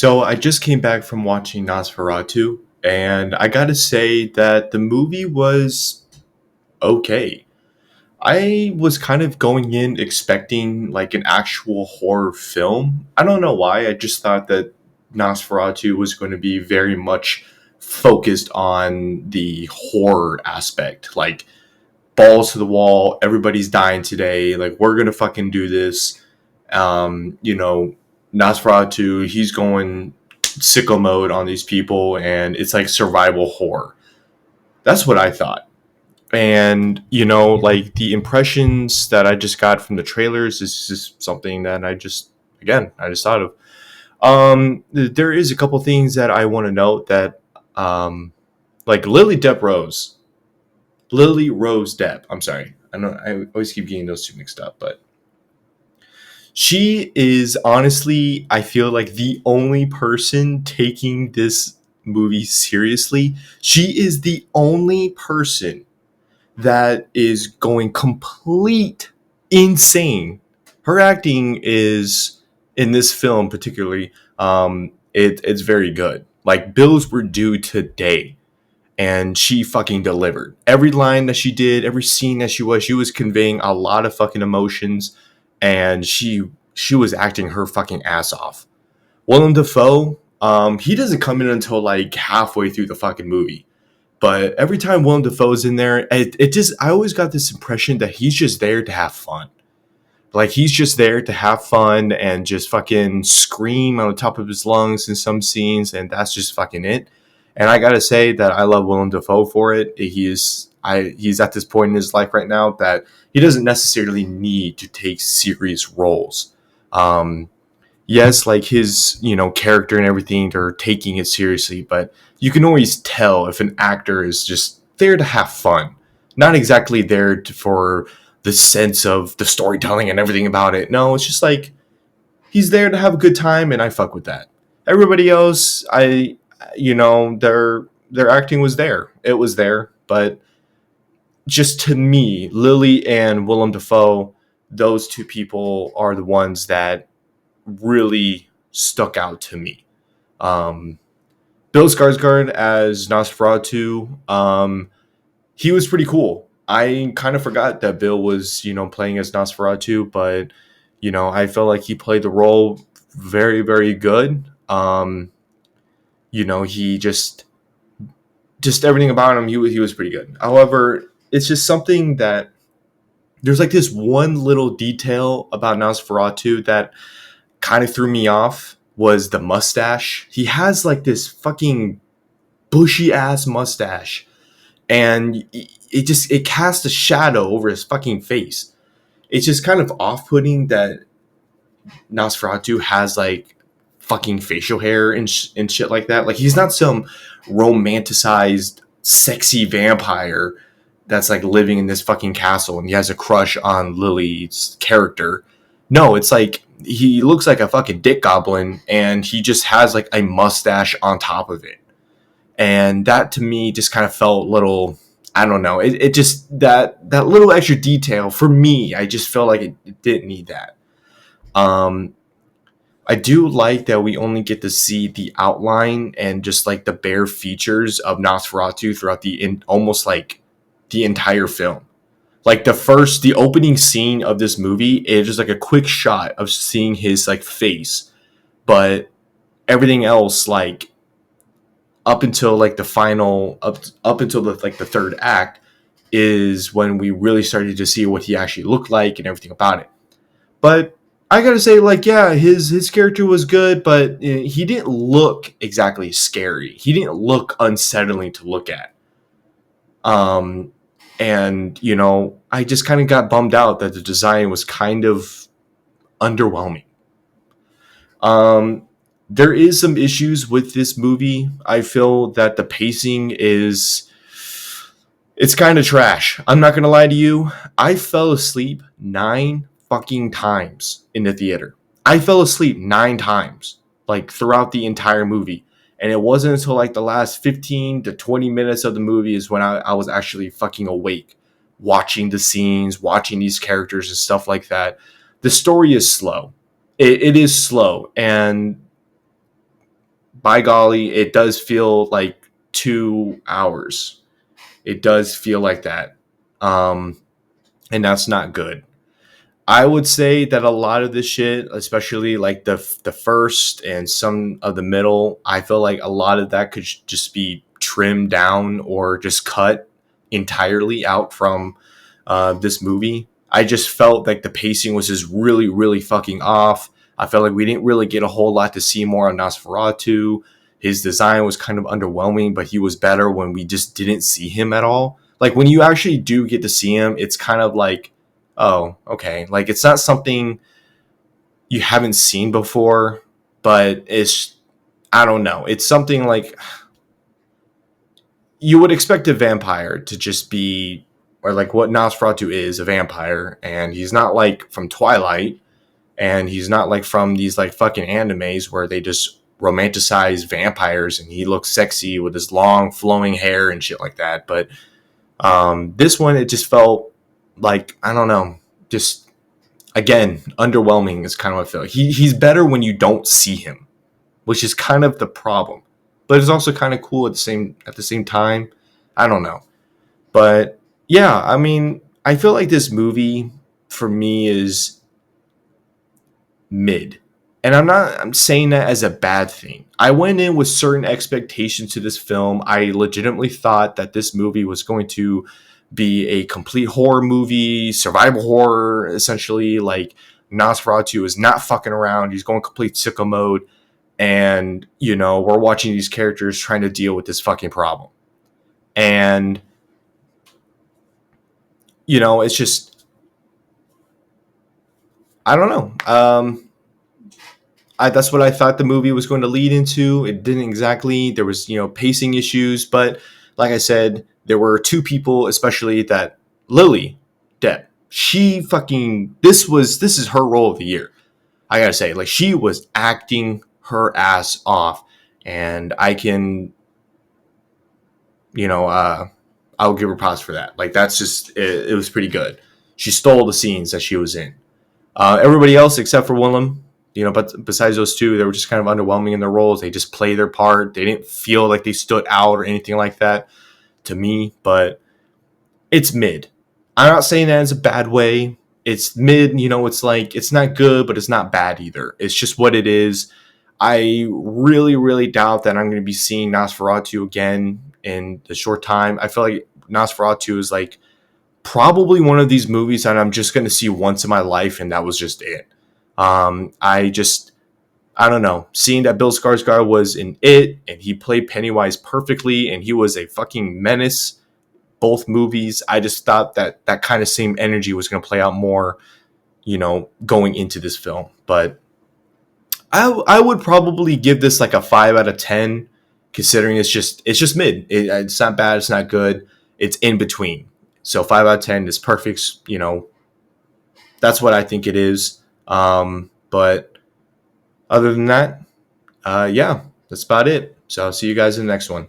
So I just came back from watching Nosferatu, and I gotta say that the movie was okay. I was kind of going in expecting like an actual horror film. I don't know why. I just thought that Nosferatu was going to be very much focused on the horror aspect. Like balls to the wall, everybody's dying today. Like we're gonna fucking do this. Um, you know, Nosferatu, he's going sicko mode on these people, and it's like survival horror. That's what I thought. And like the impressions that I just got from the trailers is just something that I just thought of. There is a couple things that I want to note that, like Lily Rose Depp. I'm sorry, I know I always keep getting those two mixed up, but she is honestly, I feel like the only person taking this movie seriously. She is the only person that is going complete insane. Her acting is in this film particularly, it's very good. Like bills were due today, and she fucking delivered. Every line that she did, every scene that she was conveying a lot of fucking emotions, and she was acting her fucking ass off. Willem Dafoe, he doesn't come in until like halfway through the fucking movie. But every time Willem Dafoe's in there, it just I always got this impression that he's just there to have fun. Like he's just there to have fun and just fucking scream on the top of his lungs in some scenes, and that's just fucking it. And I gotta say that I love Willem Dafoe for it. He's at this point in his life right now that he doesn't necessarily need to take serious roles. Um, yes, like his character and everything, they're taking it seriously, but you can always tell if an actor is just there to have fun, not exactly there for the sense of the storytelling and everything about it. No, it's just like he's there to have a good time, and I fuck with that. Everybody else, their acting was there, it was there, but just to me, Lily and Willem Dafoe, those two people are the ones that really stuck out to me. Um, Bill Skarsgård as Nosferatu, he was pretty cool. I kind of forgot that Bill was, playing as Nosferatu, but I felt like he played the role very, very good. He just everything about him, he was pretty good. However, it's just something that there's like this one little detail about Nosferatu that kind of threw me off was the mustache. He has like this fucking bushy ass mustache, and it casts a shadow over his fucking face. It's just kind of off-putting that Nosferatu has like fucking facial hair and shit like that. Like he's not some romanticized sexy vampire that's like living in this fucking castle and he has a crush on Lily's character. No, it's like he looks like a fucking dick goblin and he just has like a mustache on top of it. And that to me just kind of felt a little, I don't know. It just that little extra detail for me, I just felt like it didn't need that. Um I do like that we only get to see the outline and just like the bare features of Nosferatu throughout almost like the entire film. Like the opening scene of this movie is just like a quick shot of seeing his like face, but everything else like up until like the final up until the third act is when we really started to see what he actually looked like and everything about it. But I gotta say, like, yeah, his character was good, but he didn't look exactly scary. He didn't look unsettling to look at. Um, and I just kind of got bummed out that the design was kind of underwhelming. Um, there is some issues with this movie. I feel that the pacing is it's kind of trash. I'm not gonna lie to you. I fell asleep 9 fucking times in the theater. I fell asleep 9 times, like throughout the entire movie. And it wasn't until like the last 15 to 20 minutes of the movie is when I was actually fucking awake, watching the scenes, watching these characters and stuff like that. The story is slow. It is slow. And by golly, it does feel like 2 hours. It does feel like that. Um, and that's not good. I would say that a lot of this shit, especially like the first and some of the middle, I feel like a lot of that could just be trimmed down or just cut entirely out from this movie. I just felt like the pacing was just really, really fucking off. I felt like we didn't really get a whole lot to see more on Nosferatu. His design was kind of underwhelming, but he was better when we just didn't see him at all. Like when you actually do get to see him, it's kind of like, oh, okay. Like it's not something you haven't seen before, but it's, I don't know. It's something like you would expect a vampire to just be, or like what Nosferatu is, a vampire, and he's not like from Twilight, and he's not like from these like fucking animes where they just romanticize vampires and he looks sexy with his long flowing hair and shit like that. But this one, it just felt like, I don't know, just again underwhelming is kind of what I feel. He's better when you don't see him, which is kind of the problem. But it's also kind of cool at the same time. I don't know. But yeah, I mean, I feel like this movie for me is mid. And I'm saying that as a bad thing. I went in with certain expectations to this film. I legitimately thought that this movie was going to be a complete horror movie, survival horror, essentially. Like Nosferatu is not fucking around. He's going complete sicko mode. And, you know, we're watching these characters trying to deal with this fucking problem. And, you know, it's just, I don't know. That's what I thought the movie was going to lead into. It didn't exactly. There was, you know, pacing issues, but like I said, there were two people, especially that Lily Depp. She fucking this is her role of the year. I gotta say, like she was acting her ass off, and I can, you know, I'll give her props for that. Like that's just it was pretty good. She stole the scenes that she was in. Everybody else except for Willem, you know, but besides those two, they were just kind of underwhelming in their roles. They just play their part. They didn't feel like they stood out or anything like that to me. But it's mid. I'm not saying that in a bad way. It's mid. You know, it's like it's not good, but it's not bad either. It's just what it is. I really, really doubt that I'm going to be seeing Nosferatu again in the short time. I feel like Nosferatu is like probably one of these movies that I'm just going to see once in my life, and that was just it. I don't know. Seeing that Bill Skarsgård was in it, and he played Pennywise perfectly, and he was a fucking menace. Both movies, I just thought that that kind of same energy was going to play out more, you know, going into this film. But I would probably give this like a 5 out of 10, considering it's just mid. It's not bad. It's not good. It's in between. So 5 out of 10 is perfect. You know, that's what I think it is. But other than that, yeah, that's about it. So I'll see you guys in the next one.